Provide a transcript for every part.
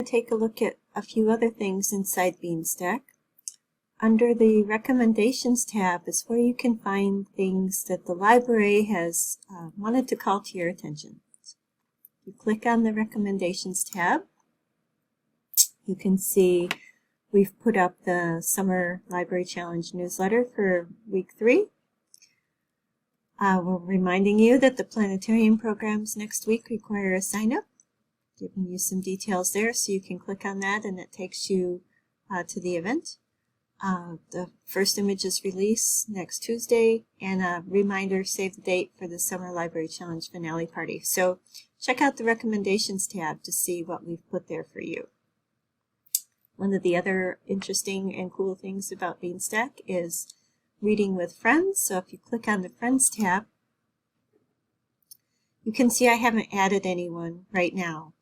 take a look at a few other things inside Beanstack. Under the Recommendations tab is where you can find things that the library has wanted to call to your attention. You click on the Recommendations tab. You can see we've put up the Summer Library Challenge newsletter for week 3. We're reminding you that the planetarium programs next week require a sign-up, giving you some details there, so you can click on that and it takes you to the event. The first image is released next Tuesday, and a reminder, save the date for the Summer Library Challenge finale party. So check out the Recommendations tab to see what we've put there for you. One of the other interesting and cool things about Beanstack is reading with friends. So if you click on the Friends tab, you can see I haven't added anyone right now.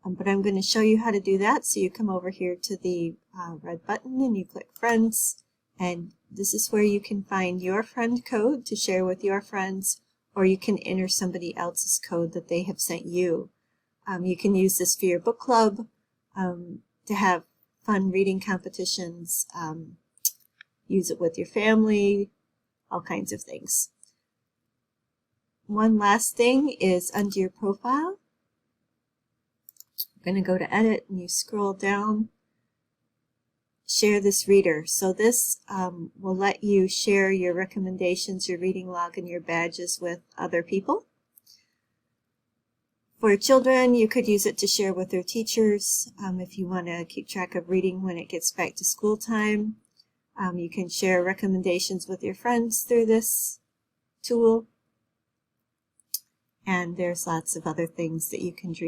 But I'm going to show you how to do that. So you come over here to the red button and you click Friends, and this is where you can find your friend code to share with your friends, or you can enter somebody else's code that they have sent you. You can use this for your book club, to have fun reading competitions, use it with your family, all kinds of things. One last thing is under your profile. You're going to go to Edit and you scroll down, Share this reader. So this will let you share your recommendations, your reading log, and your badges with other people. For children, you could use it to share with their teachers if you want to keep track of reading when it gets back to school time. You can share recommendations with your friends through this tool. And there's lots of other things that you can do.